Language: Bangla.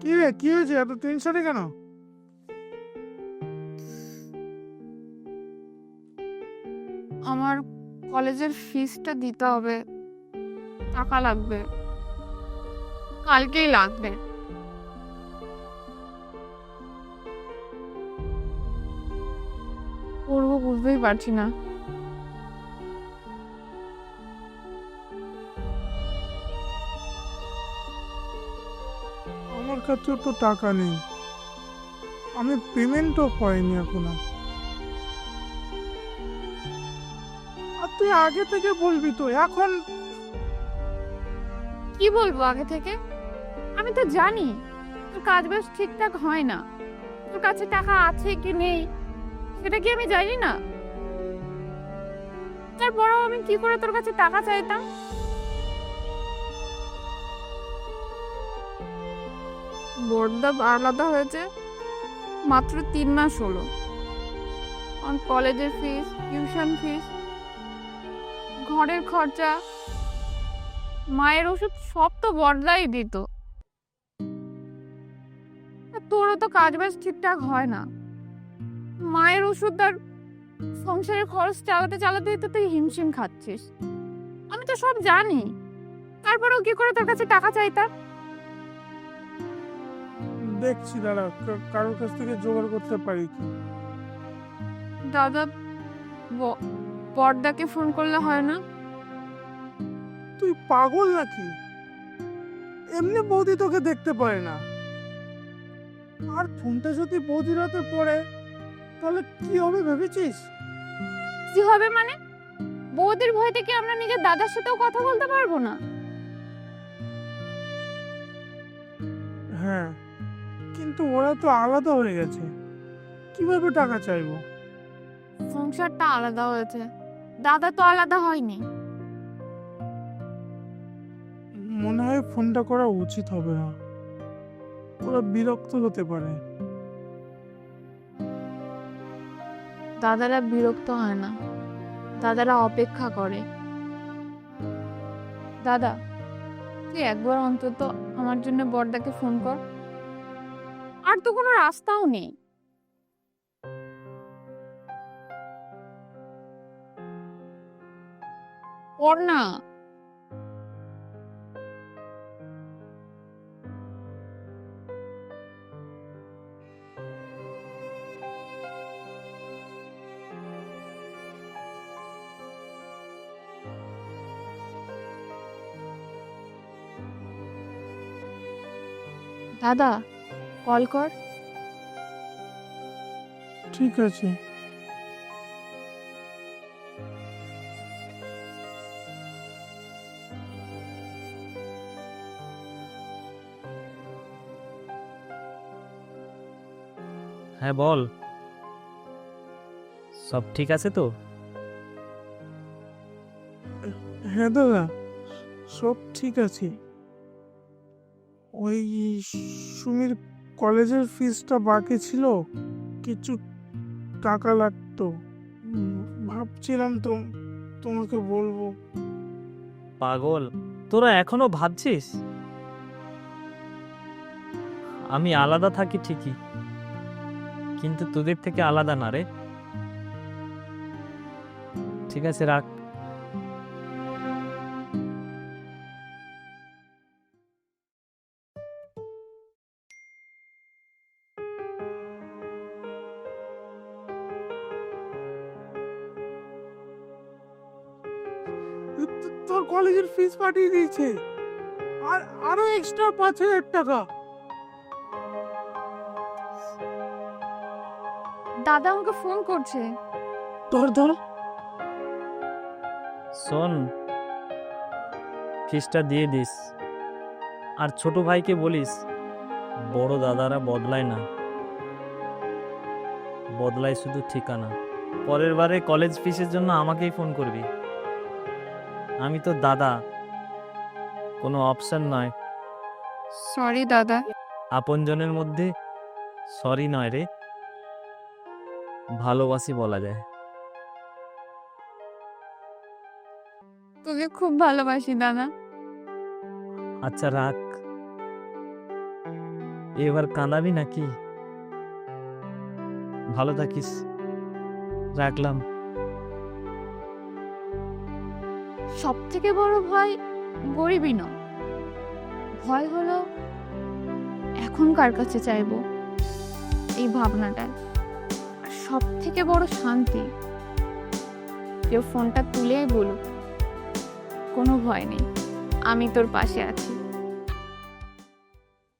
কি রে, কি হয়েছে? এত টেনশনে কেন? আমার কলেজের ফিসটা দিতে হবে, টাকা লাগবে, কালকেই লাগবে। করবো বুঝতেই পারছি না। আমার কাছেও তো টাকা নেই, আমি পেমেন্টও পাইনি এখনো। আর তুই আগে থেকে বলবি তো, এখন কি বলবো আগে থেকে? আমি তো জানি তোর কাজ বাজ ঠিকঠাক হয় না। তোর কাছে টাকা আছে কি নেই সেটা কি আমি জানি না? তারপরেও আমি কি করে তোর কাছে টাকা চাইতাম? বড়দা আলাদা হয়েছে মাত্র 3 মাস হলো। আর কলেজের ফিস, টিউশন ফিস, ঘরের খরচা, মায়ের ওষুধ সব তো বড়দাই দিত। আর তোরও তো কাজ বাজ ঠিকঠাক হয় না। মায়ের ওষুধ আর সংসারের খরচ চালাতে চালাতেই তো তুই হিমশিম খাচ্ছিস। আমি তো সব জানি, তারপরেও কি করে তোর কাছে টাকা চাইতাম? দেখছি দাঁড়া, কারোর কাছ থেকে জোগাড় করতে পারি কি। দাদা, ব- বড়দাকে ফোন করলে হয় না? তুই পাগল নাকি? এমনি বৌদি তোকে দেখতে পারে না। আর ফোনটা যদি বৌদির হাতে পড়ে তাহলে কি হবে ভেবেছিস? কি হবে মানে? বৌদির ভয় থেকে আমরা নিজের দাদার সাথেও কথা বলতে পারবো না? হ্যাঁ, কিন্তু ওরা তো আলাদা হয়ে গেছে, কিভাবে টাকা চাইবো? সংসারটা আলাদা হয়েছে, দাদা তো আলাদা হয়নি। মনে হয় ফোনটা করা উচিত হবে না, ওরা বিরক্ত হতে পারে। দাদারা বিরক্ত হয় না, দাদারা অপেক্ষা করে। দাদা, তুই একবার অন্তত আমার জন্য বড়দাকে ফোন কর। আর তো কোনো রাস্তাও নেই। কর না। দাদা, কল কর। ঠিক আছে। হ্যাঁ বল, সব ঠিক আছে তো? হ্যাঁ দাদা, সব ঠিক আছে। ওই সুমির কলেজের ফিসটা বাকি ছিল, কিছু টাকা লাগতো। ভাবছিলাম তো তোমাকে বলবো। পাগল, তোরা এখনো ভাবছিস? আমি আলাদা থাকি ঠিকই, কিন্তু তোদের থেকে আলাদা না রে। ঠিক আছে, রাখ। তোর কলেজের ফিস পাঠিয়ে দিয়েছে, আর আরো এক্সট্রা 5,000 টাকা। দাদা আমাকে ফোন করছে। ধর ধর। শোন, ফিসটা দিয়ে দিস। আর ছোট ভাইকে বলিস, বড় দাদারা বদলায় না, বদলায় শুধু ঠিকানা। পরের বারে কলেজ ফিসের জন্য আমাকেই ফোন করবি। আমি তো দাদা, কোনো অপশন নয়। সরি দাদা। আপনজনের মধ্যে সরি নয় রে, ভালোবাসি বলা যায়। তোকে খুব ভালোবাসি দাদা। আচ্ছা রাখ, এবার কাঁদাবি নাকি? ভালো থাকিস, রাখলাম। সব থেকে বড় ভয় গরিবই নয়, ভয় হলো এখন কার কাছে চাইবো, এই ভাবনাটায়। আর সব থেকে বড় শান্তি কেউ ফোনটা তুলেই বলুক কোনো ভয় নেই, আমি তোর পাশে আছি।